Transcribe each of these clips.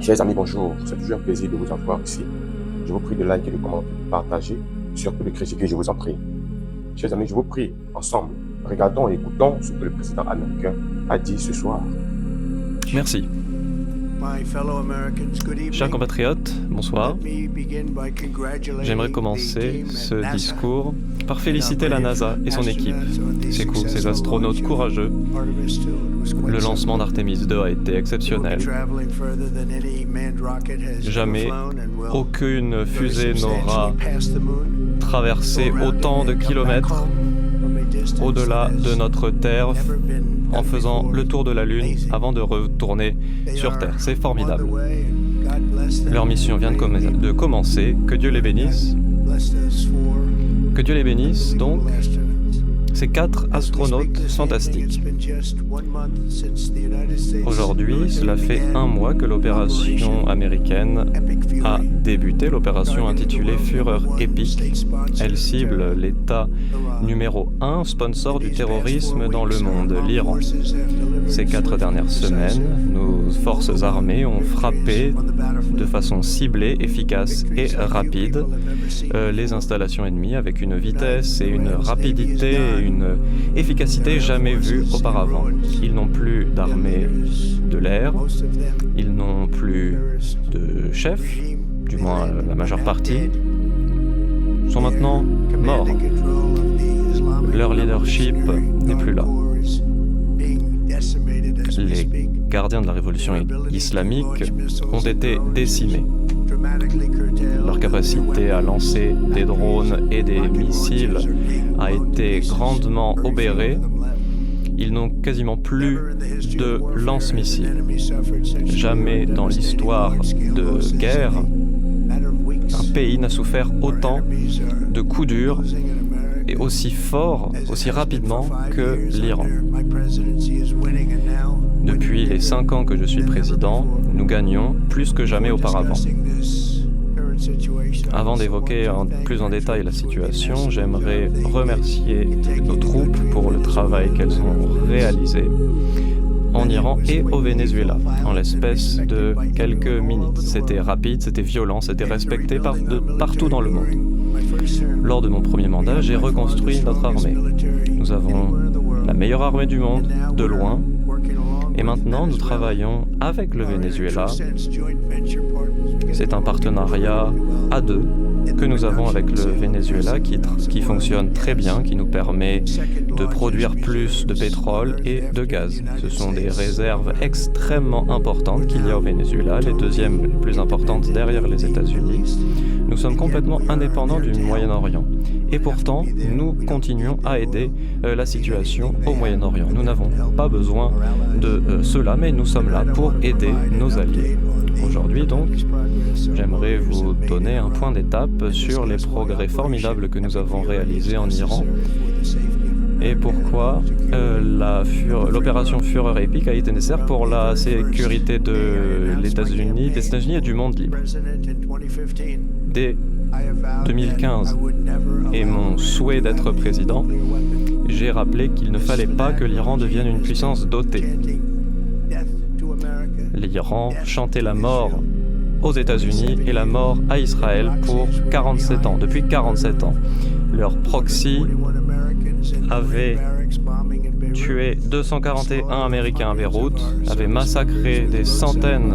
Chers amis, bonjour. C'est toujours un plaisir de vous avoir ici. Je vous prie de liker, de commenter, de partager, surtout de critiquer, je vous en prie. Chers amis, je vous prie, ensemble, regardons et écoutons ce que le président américain a dit ce soir. Merci. Chers compatriotes, bonsoir. J'aimerais commencer ce discours par féliciter la NASA et son équipe, ses astronautes courageux. Le lancement d'Artemis 2 a été exceptionnel. Jamais aucune fusée n'aura traversé autant de kilomètres au-delà de notre Terre en faisant le tour de la Lune avant de retourner sur Terre. C'est formidable. Leur mission vient de commencer. Que Dieu les bénisse. Que Dieu les bénisse, donc, ces 4 astronautes fantastiques. Aujourd'hui, cela fait 1 mois que l'opération américaine a débuté, l'opération intitulée Fureur épique. Elle cible l'État numéro 1 sponsor du terrorisme dans le monde, l'Iran. Ces 4 dernières semaines, nos forces armées ont frappé de façon ciblée, efficace et rapide les installations ennemies avec une vitesse et une rapidité et une efficacité jamais vues auparavant. Ils n'ont plus d'armée de l'air, ils n'ont plus de chef, du moins la majeure partie, sont maintenant morts. Leur leadership n'est plus là. Les gardiens de la révolution islamique ont été décimés. Leur capacité à lancer des drones et des missiles a été grandement obérée. Ils n'ont quasiment plus de lance-missiles. Jamais dans l'histoire de guerre, un pays n'a souffert autant de coups durs et aussi fort, aussi rapidement que l'Iran. Depuis les 5 ans que je suis président, nous gagnons plus que jamais auparavant. Avant d'évoquer plus en détail la situation, j'aimerais remercier nos troupes pour le travail qu'elles ont réalisé en Iran et au Venezuela, en l'espace de quelques minutes. C'était rapide, c'était violent, c'était respecté partout dans le monde. Lors de mon premier mandat, j'ai reconstruit notre armée. Nous avons la meilleure armée du monde, de loin, et maintenant nous travaillons avec le Venezuela. C'est un partenariat à 2 que nous avons avec le Venezuela qui fonctionne très bien, qui nous permet de produire plus de pétrole et de gaz. Ce sont des réserves extrêmement importantes qu'il y a au Venezuela, les deuxièmes les plus importantes derrière les États-Unis. Nous sommes complètement indépendants du Moyen-Orient. Et pourtant, nous continuons à aider la situation au Moyen-Orient. Nous n'avons pas besoin de cela, mais nous sommes là pour aider nos alliés. Aujourd'hui, donc, j'aimerais vous donner un point d'étape sur les progrès formidables que nous avons réalisés en Iran et pourquoi l'opération Fureur épique a été nécessaire pour la sécurité des États-Unis et du monde libre. Dès 2015 et mon souhait d'être président, j'ai rappelé qu'il ne fallait pas que l'Iran devienne une puissance dotée. L'Iran chantait la mort aux États-Unis et la mort à Israël pour 47 ans, depuis 47 ans. Leur proxy avait tué 241 Américains à Beyrouth, avait massacré des centaines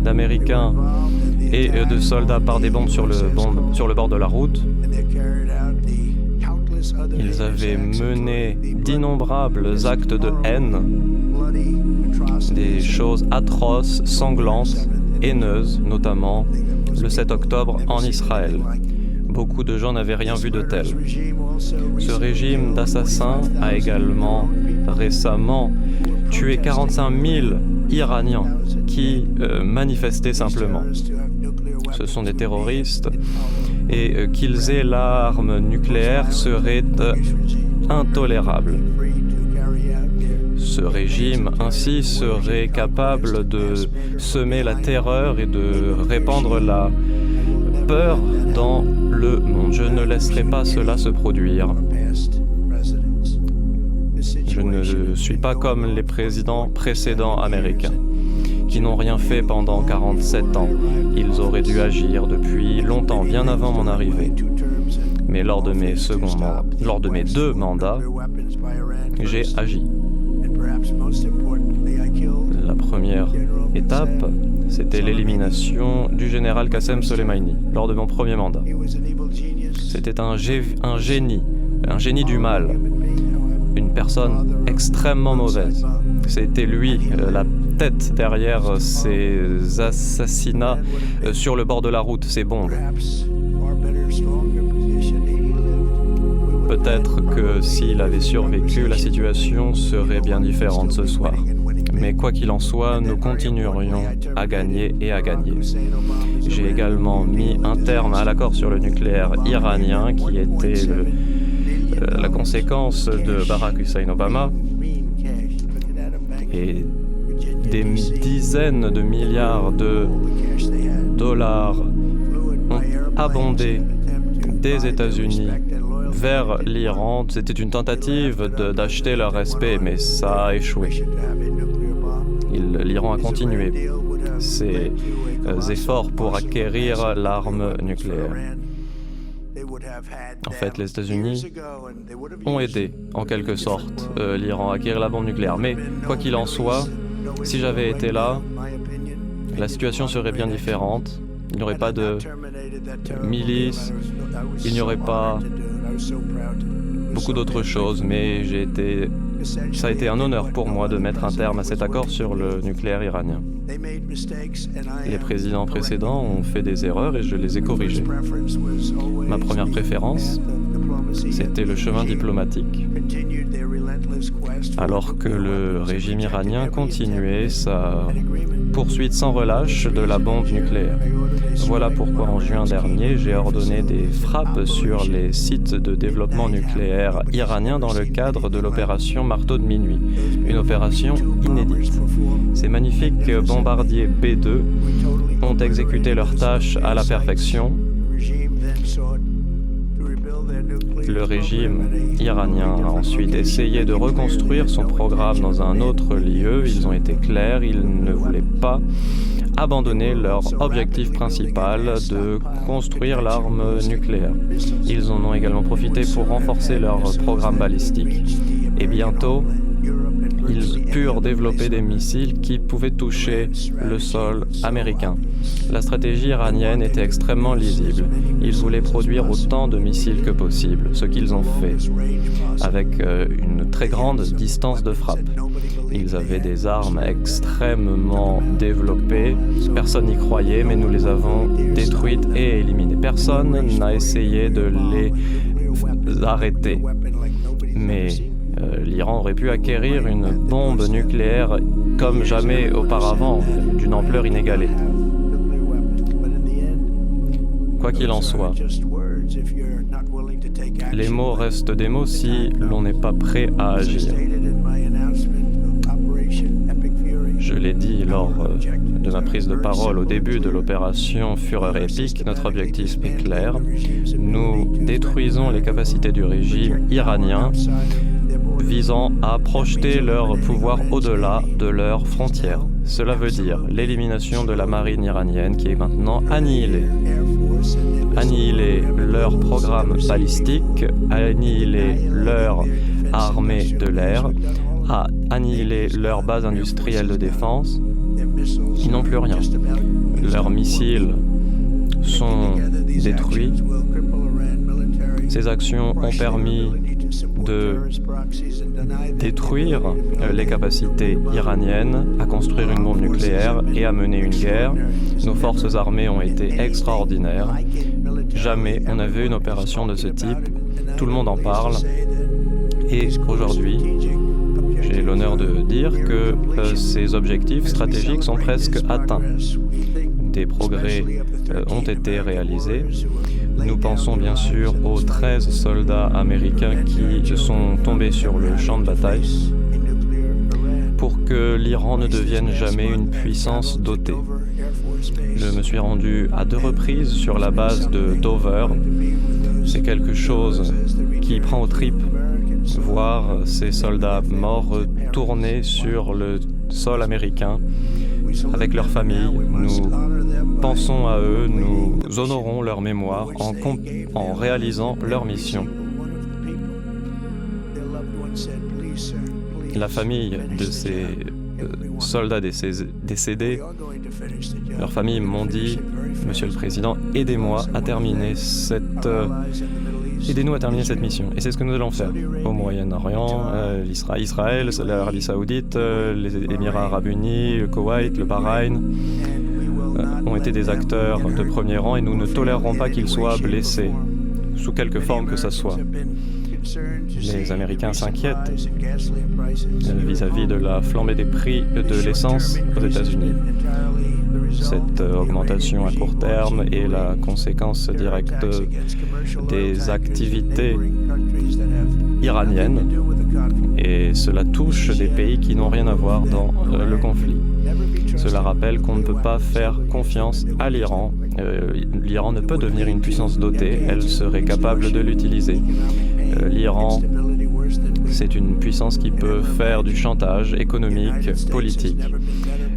d'Américains et de soldats par des bombes sur le bord de la route. Ils avaient mené d'innombrables actes de haine, des choses atroces, sanglantes, haineuses, notamment le 7 octobre en Israël. Beaucoup de gens n'avaient rien vu de tel. Ce régime d'assassins a également récemment tué 45 000 Iraniens qui manifestaient simplement. Ce sont des terroristes et qu'ils aient l'arme nucléaire serait intolérable. Ce régime ainsi serait capable de semer la terreur et de répandre la peur dans le monde. Je ne laisserai pas cela se produire. Je ne suis pas comme les présidents précédents américains qui n'ont rien fait pendant 47 ans. Ils auraient dû agir depuis longtemps, bien avant mon arrivée. Mais lors de mes deux mandats, j'ai agi. La première étape, c'était l'élimination du général Qassem Soleimani, lors de mon premier mandat. C'était un génie du mal, une personne extrêmement mauvaise. C'était lui, la tête derrière ces assassinats sur le bord de la route, ces bombes. Peut-être que s'il avait survécu, la situation serait bien différente ce soir. Mais quoi qu'il en soit, nous continuerions à gagner et à gagner. J'ai également mis un terme à l'accord sur le nucléaire iranien qui était la conséquence de Barack Hussein Obama. Et des dizaines de milliards de dollars ont abondé des États-Unis vers l'Iran. C'était une tentative d'acheter leur respect, mais ça a échoué. L'Iran a continué ses efforts pour acquérir l'arme nucléaire. En fait, les États-Unis ont aidé, en quelque sorte, l'Iran à acquérir la bombe nucléaire. Mais, quoi qu'il en soit, si j'avais été là, la situation serait bien différente. Il n'y aurait pas de milices, il n'y aurait pas beaucoup d'autres choses, mais ça a été un honneur pour moi de mettre un terme à cet accord sur le nucléaire iranien. Les présidents précédents ont fait des erreurs et je les ai corrigées. Ma première préférence, c'était le chemin diplomatique, alors que le régime iranien continuait sa poursuite sans relâche de la bombe nucléaire. Voilà pourquoi en juin dernier, j'ai ordonné des frappes sur les sites de développement nucléaire iranien dans le cadre de l'opération Marteau de minuit, une opération inédite. Ces magnifiques bombardiers B-2 ont exécuté leurs tâches à la perfection. Le régime iranien a ensuite essayé de reconstruire son programme dans un autre lieu. Ils ont été clairs, ils ne voulaient pas abandonner leur objectif principal de construire l'arme nucléaire. Ils en ont également profité pour renforcer leur programme balistique. Et bientôt, ils purent développer des missiles qui pouvaient toucher le sol américain. La stratégie iranienne était extrêmement lisible. Ils voulaient produire autant de missiles que possible, ce qu'ils ont fait, avec une très grande distance de frappe. Ils avaient des armes extrêmement développées. Personne n'y croyait, mais nous les avons détruites et éliminées. Personne n'a essayé de les arrêter. Mais l'Iran aurait pu acquérir une bombe nucléaire comme jamais auparavant, d'une ampleur inégalée. Quoi qu'il en soit, les mots restent des mots si l'on n'est pas prêt à agir. Je l'ai dit lors de ma prise de parole au début de l'opération Fureur épique, notre objectif est clair. Nous détruisons les capacités du régime iranien visant à projeter leur pouvoir au-delà de leurs frontières. Cela veut dire l'élimination de la marine iranienne qui est maintenant annihilée. Annihiler leur programme balistique, annihiler leur armée de l'air, annihiler leur base industrielle de défense. Ils n'ont plus rien. Leurs missiles sont détruits. Ces actions ont permis de détruire les capacités iraniennes à construire une bombe nucléaire et à mener une guerre. Nos forces armées ont été extraordinaires. Jamais on n'a vu une opération de ce type. Tout le monde en parle. Et aujourd'hui, j'ai l'honneur de dire que ces objectifs stratégiques sont presque atteints. Des progrès ont été réalisés. Nous pensons bien sûr aux 13 soldats américains qui sont tombés sur le champ de bataille pour que l'Iran ne devienne jamais une puissance dotée. Je me suis rendu à 2 reprises sur la base de Dover. C'est quelque chose qui prend aux tripes, voir ces soldats morts tourner sur le sol américain, avec leurs familles. Nous pensons à eux, nous honorons leur mémoire en réalisant leur mission. La famille de ces soldats décédés, leurs familles m'ont dit, Monsieur le Président, aidez-nous à terminer cette mission. Et c'est ce que nous allons faire au Moyen-Orient, Israël, l'Arabie Saoudite, les Émirats Arabes Unis, le Koweït, le Bahreïn ont été des acteurs de premier rang et nous ne tolérerons pas qu'ils soient blessés, sous quelque forme que ce soit. Les Américains s'inquiètent vis-à-vis de la flambée des prix de l'essence aux États-Unis. Cette augmentation à court terme est la conséquence directe des activités iraniennes et cela touche des pays qui n'ont rien à voir dans le conflit. Cela rappelle qu'on ne peut pas faire confiance à l'Iran. L'Iran ne peut devenir une puissance dotée, elle serait capable de l'utiliser. L'Iran, c'est une puissance qui peut faire du chantage économique, politique.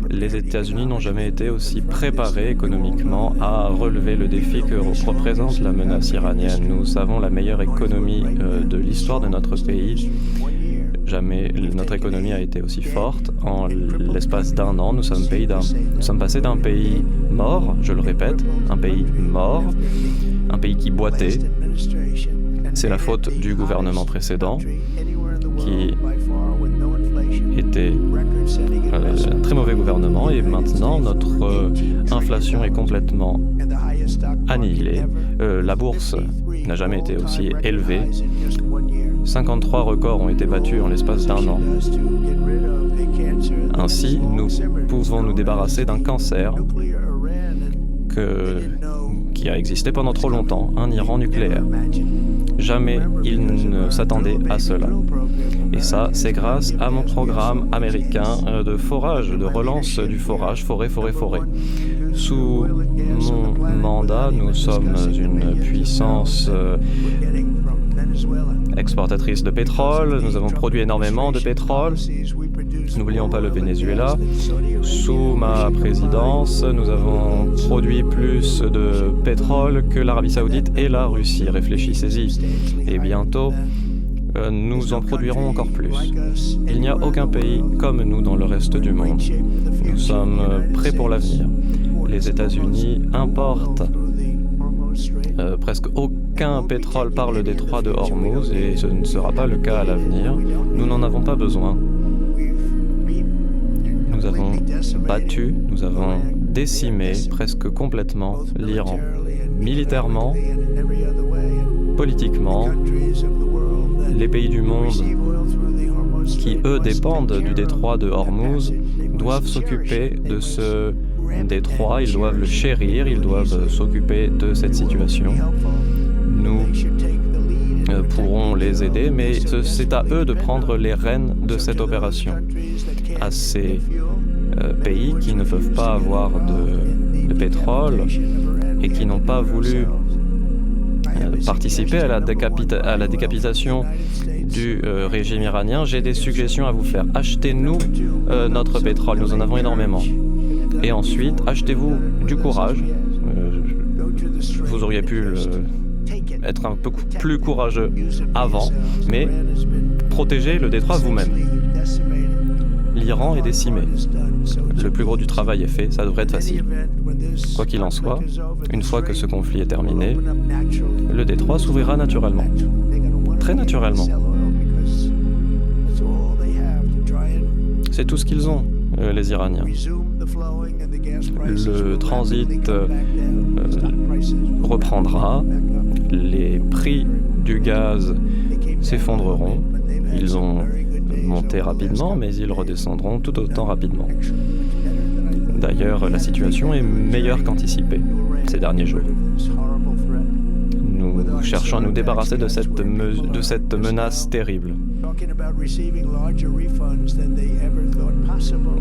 Les États-Unis n'ont jamais été aussi préparés économiquement à relever le défi que représente la menace iranienne. Nous savons la meilleure économie de l'histoire de notre pays. Jamais notre économie a été aussi forte. En l'espace d'un an, nous sommes passés d'un pays mort, je le répète, un pays mort, un pays qui boitait. C'est la faute du gouvernement précédent qui était un très mauvais gouvernement et maintenant notre inflation est complètement annihilée. La bourse n'a jamais été aussi élevée. 53 records ont été battus en l'espace d'un an. Ainsi, nous pouvons nous débarrasser d'un cancer qui a existé pendant trop longtemps, un Iran nucléaire. Jamais ils ne s'attendaient à cela. Et ça, c'est grâce à mon programme américain de forage, de relance du forage, forêt. Sous mon mandat, nous sommes une puissance exportatrice de pétrole, nous avons produit énormément de pétrole. N'oublions pas le Venezuela. Sous ma présidence, nous avons produit plus de pétrole que l'Arabie Saoudite et la Russie. Réfléchissez-y. Et bientôt, nous en produirons encore plus. Il n'y a aucun pays comme nous dans le reste du monde. Nous sommes prêts pour l'avenir. Les États-Unis importent presque aucun pétrole par le détroit de Hormuz et ce ne sera pas le cas à l'avenir. Nous n'en avons pas besoin. Nous avons battu, nous avons décimé presque complètement l'Iran, militairement, politiquement. Les pays du monde qui, eux, dépendent du détroit de Hormuz doivent s'occuper de ce détroit, ils doivent le chérir, ils doivent s'occuper de cette situation. Nous pourrons les aider, mais c'est à eux de prendre les rênes de cette opération. À ces pays qui ne peuvent pas avoir de pétrole et qui n'ont pas voulu participer à la décapitation du régime iranien, j'ai des suggestions à vous faire. Achetez-nous notre pétrole, nous en avons énormément. Et ensuite, achetez-vous du courage. Vous auriez pu être un peu plus courageux avant, mais protégez le détroit vous-même. L'Iran est décimé. Le plus gros du travail est fait, ça devrait être facile. Quoi qu'il en soit, une fois que ce conflit est terminé, le détroit s'ouvrira naturellement. Très naturellement. C'est tout ce qu'ils ont, les Iraniens. Le transit reprendra, les prix du gaz s'effondreront. Ils ont monté rapidement, mais ils redescendront tout autant rapidement. D'ailleurs, la situation est meilleure qu'anticipée ces derniers jours. Nous cherchons à nous débarrasser de cette menace terrible.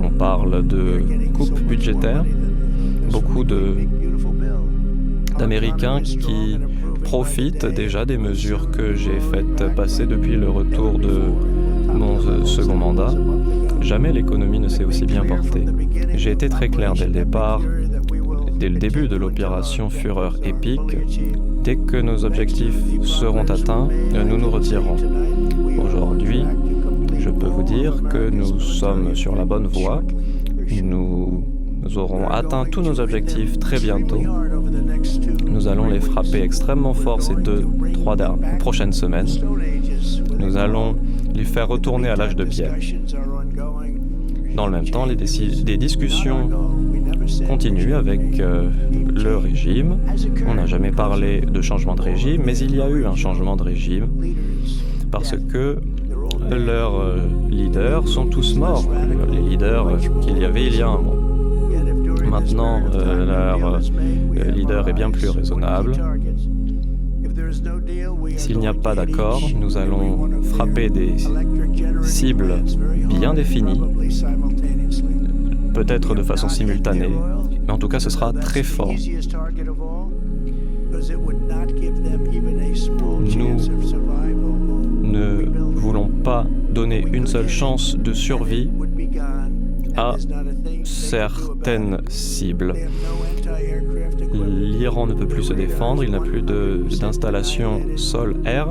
On parle de coupes budgétaires, beaucoup d'Américains qui profitent déjà des mesures que j'ai faites passer depuis le retour de mon second mandat, jamais l'économie ne s'est aussi bien portée. J'ai été très clair dès le départ, dès le début de l'opération Fureur épique. Dès que nos objectifs seront atteints, nous nous retirerons. Aujourd'hui, je peux vous dire que nous sommes sur la bonne voie. Nous aurons atteint tous nos objectifs très bientôt. Nous allons les frapper extrêmement fort ces 2-3 prochaines semaines. Nous allons les faire retourner à l'âge de pierre. Dans le même temps, des discussions continuent avec le régime. On n'a jamais parlé de changement de régime, mais il y a eu un changement de régime parce que leurs leaders sont tous morts, les leaders qu'il y avait il y a un mois. Maintenant, leur leader est bien plus raisonnable. S'il n'y a pas d'accord, nous allons frapper des cibles bien définies, peut-être de façon simultanée, mais en tout cas ce sera très fort. Nous ne voulons pas donner une seule chance de survie à certaines cibles. L'Iran ne peut plus se défendre, il n'a plus d'installation sol-air.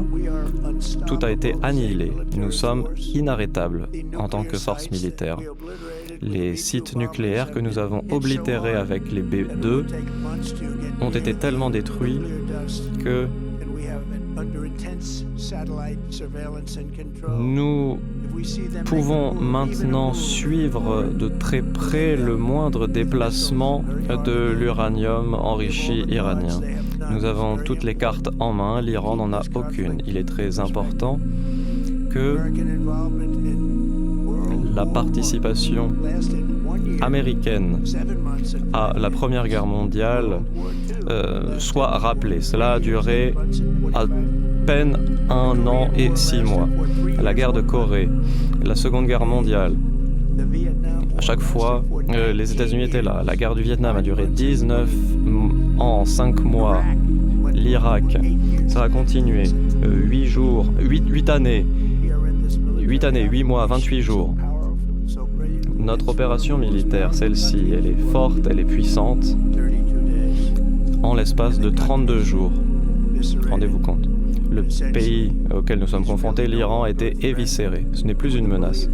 Tout a été annihilé. Nous sommes inarrêtables en tant que force militaire. Les sites nucléaires que nous avons oblitérés avec les B-2 ont été tellement détruits que nous pouvons maintenant suivre de très près le moindre déplacement de l'uranium enrichi iranien. Nous avons toutes les cartes en main, l'Iran n'en a aucune. Il est très important que la participation américaine à la Première Guerre mondiale soit rappelée. Cela a duré à peine 1 an et 6 mois. La guerre de Corée, la Seconde Guerre mondiale, à chaque fois, les États-Unis étaient là. La guerre du Vietnam a duré 19 ans, 5 mois. L'Irak, ça a continué. 8 années, 8 mois, 28 jours. Notre opération militaire, celle-ci, elle est forte, elle est puissante, en l'espace de 32 jours. Rendez-vous compte. Le pays auquel nous sommes confrontés, l'Iran, a été éviscéré. Ce n'est plus une menace.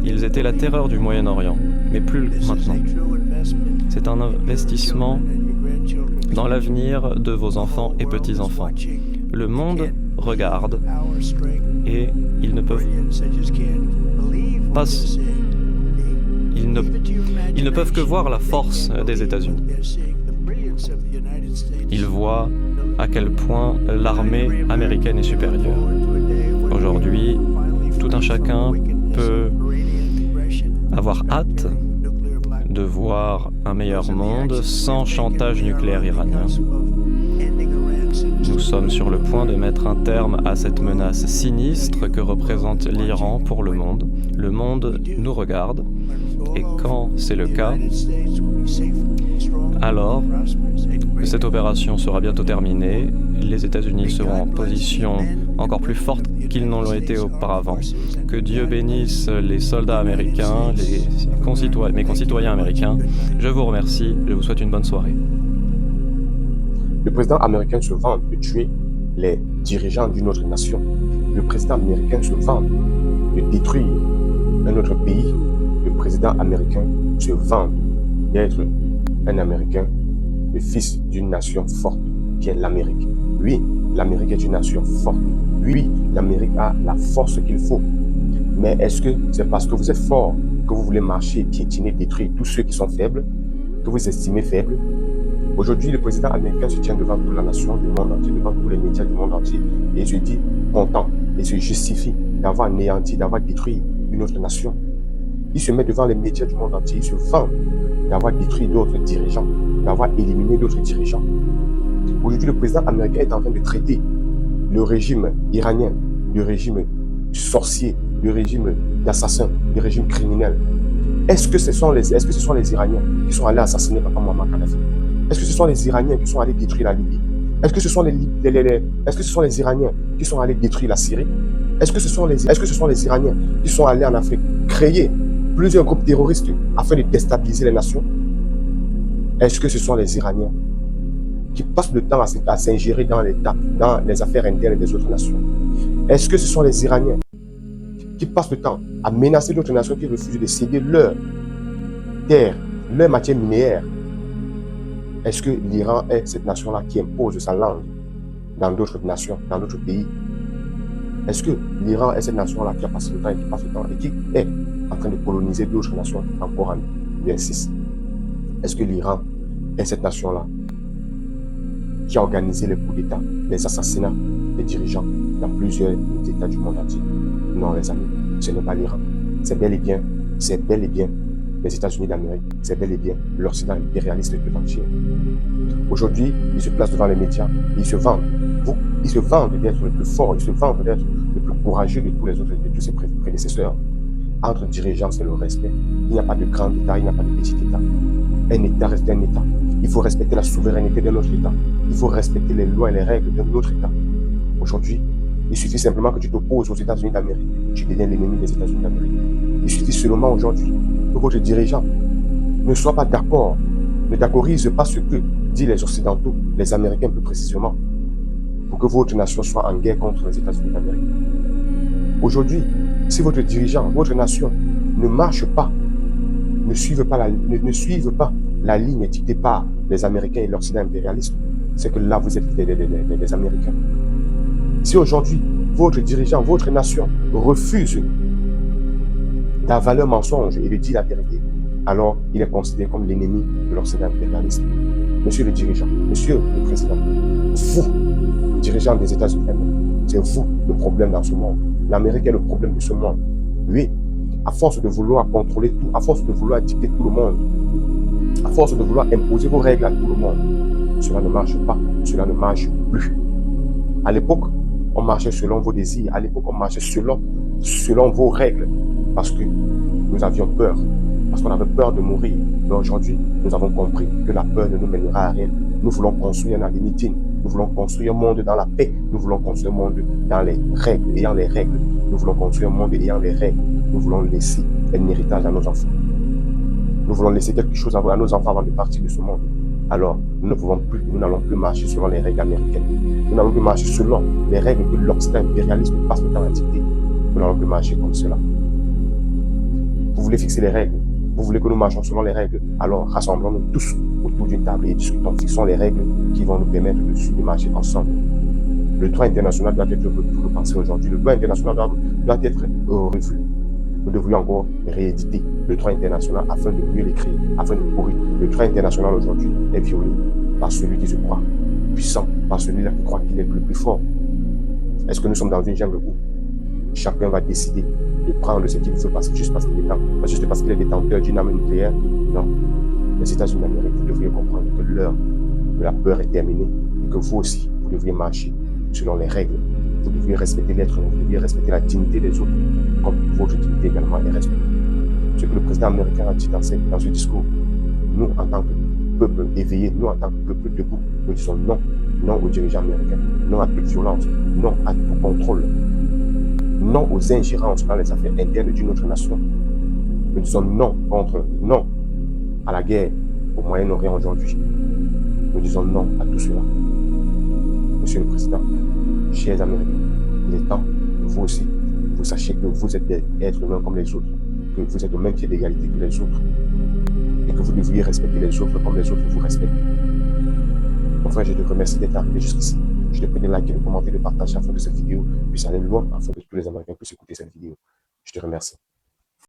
Ils étaient la terreur du Moyen-Orient, mais plus maintenant. C'est un investissement dans l'avenir de vos enfants et petits-enfants. Le monde regarde et ils ne peuvent pas... Ils ne peuvent que voir la force des États-Unis. Ils voient à quel point l'armée américaine est supérieure. Aujourd'hui, tout un chacun peut avoir hâte de voir un meilleur monde sans chantage nucléaire iranien. Nous sommes sur le point de mettre un terme à cette menace sinistre que représente l'Iran pour le monde. Le monde nous regarde et quand c'est le cas, alors cette opération sera bientôt terminée. Les États-Unis seront en position encore plus forte qu'ils n'en l'ont été auparavant. Que Dieu bénisse les soldats américains, mes concitoyens américains. Je vous remercie, je vous souhaite une bonne soirée. Le président américain se vante de tuer les dirigeants d'une autre nation. Le président américain se vante de détruire un autre pays. Le président américain se vante d'être un Américain, le fils d'une nation forte qui est l'Amérique. Oui, l'Amérique est une nation forte. Oui, l'Amérique a la force qu'il faut. Mais est-ce que c'est parce que vous êtes fort que vous voulez marcher, piétiner, détruire tous ceux qui sont faibles, que vous estimez faibles? Aujourd'hui, le président américain se tient devant toute la nation du monde entier, devant tous les médias du monde entier, et se dit content, et se justifie d'avoir anéanti, d'avoir détruit une autre nation. Il se met devant les médias du monde entier, il se vante d'avoir détruit d'autres dirigeants, d'avoir éliminé d'autres dirigeants. Aujourd'hui, le président américain est en train de traiter le régime iranien, le régime sorcier, le régime d'assassin, le régime criminel. Est-ce que ce sont les Iraniens qui sont allés assassiner Papa Muammar Kadhafi? Est-ce que ce sont les Iraniens qui sont allés détruire la Libye? Est-ce que ce sont est-ce que ce sont les Iraniens qui sont allés détruire la Syrie? Est-ce que ce sont les Iraniens qui sont allés en Afrique créer plusieurs groupes terroristes afin de déstabiliser les nations? Est-ce que ce sont les Iraniens qui passent le temps à s'ingérer dans les affaires internes des autres nations? Est-ce que ce sont les Iraniens qui passent le temps à menacer d'autres nations qui refusent de céder leur terre, leur matière minière? Est-ce que l'Iran est cette nation-là qui impose sa langue dans d'autres nations, dans d'autres pays? Est-ce que l'Iran est cette nation-là qui a passé le temps et qui passe le temps et qui est en train de coloniser d'autres nations encore en 2006? Est-ce que l'Iran est cette nation-là qui a organisé les coups d'État, les assassinats des dirigeants dans plusieurs États du monde entier? Non, les amis, ce n'est pas l'Iran. C'est bel et bien les États-Unis d'Amérique, c'est bel et bien l'Occident impérialiste tout entier. Aujourd'hui, ils se placent devant les médias et ils se vendent. Ils se vendent d'être le plus fort, ils se vendent d'être le plus courageux de tous les autres, de tous ses prédécesseurs. Entre dirigeants, c'est le respect. Il n'y a pas de grand État, il n'y a pas de petit État. Un État reste un État. Il faut respecter la souveraineté d'un autre État. Il faut respecter les lois et les règles d'un autre État. Aujourd'hui, il suffit simplement que tu t'opposes aux États-Unis d'Amérique. Tu deviens l'ennemi des États-Unis d'Amérique. Il suffit seulement aujourd'hui que votre dirigeant ne soit pas d'accord, ne d'accorise pas ce que disent les Occidentaux, les Américains plus précisément, pour que votre nation soit en guerre contre les États-Unis d'Amérique. Aujourd'hui, si votre dirigeant, votre nation ne marche pas, ne suivent pas la ligne dictée par les Américains et l'Occident impérialiste, c'est que là, vous êtes des Américains. Si aujourd'hui, votre dirigeant, votre nation refuse d'avaler un mensonge et de dire la vérité, alors il est considéré comme l'ennemi de l'Occident impérialiste. Monsieur le dirigeant, monsieur le président, vous, dirigeant des États-Unis d'Amérique, c'est vous le problème dans ce monde. L'Amérique est le problème de ce monde. Oui, à force de vouloir contrôler tout, à force de vouloir dicter tout le monde, à force de vouloir imposer vos règles à tout le monde, cela ne marche pas, cela ne marche plus. À l'époque, on marchait selon vos désirs, à l'époque, on marchait selon vos règles, parce que nous avions peur, parce qu'on avait peur de mourir. Mais aujourd'hui, nous avons compris que la peur ne nous mènera à rien. Nous voulons construire un avenir digne, nous voulons construire un monde dans la paix, nous voulons construire un monde dans les règles, ayant les règles. Nous voulons construire un monde ayant les règles. Nous voulons laisser un héritage à nos enfants. Nous voulons laisser quelque chose à nos enfants avant de partir de ce monde. Alors, nous n'allons plus marcher selon les règles américaines. Nous n'allons plus marcher selon les règles que l'Occident impérialiste passe le temps à dicter. Nous n'allons plus marcher comme cela. Vous voulez fixer les règles, vous voulez que nous marchions selon les règles, alors rassemblons-nous tous autour d'une table et discutons, fixons les règles qui vont nous permettre de marcher ensemble. Le droit international doit être repensé aujourd'hui, le droit international doit être revu. Nous devrions encore rééditer le droit international afin de mieux l'écrire, afin de courir. Le droit international aujourd'hui est violé par celui qui se croit puissant, par celui-là qui croit qu'il est le plus fort. Est-ce que nous sommes dans une jungle où chacun va décider de prendre ce qu'il veut juste parce qu'il est détenteur d'une arme nucléaire? Non. Les États-Unis d'Amérique, vous devriez comprendre que l'heure de la peur est terminée et que vous aussi, vous devriez marcher selon les règles. Vous devriez respecter l'être humain, vous devriez respecter la dignité des autres, comme votre dignité également est respectée. Ce que le président américain a dit dans ce discours, nous, en tant que peuple éveillé, nous, en tant que peuple debout, nous disons non, non aux dirigeants américains, non à toute violence, non à tout contrôle, non aux ingérences dans les affaires internes d'une autre nation. Nous disons non à la guerre au Moyen-Orient aujourd'hui. Nous disons non à tout cela. Monsieur le Président, chers Américains, il est temps que vous aussi, vous sachiez que vous êtes des êtres humains comme les autres, que vous êtes au même pied d'égalité que les autres, et que vous devriez respecter les autres comme les autres vous respectent. Mon frère, je te remercie d'être arrivé jusqu'ici. Je te prie de liker, de commenter, de partager afin que cette vidéo puisse aller loin, afin que tous les Américains puissent écouter cette vidéo. Je te remercie.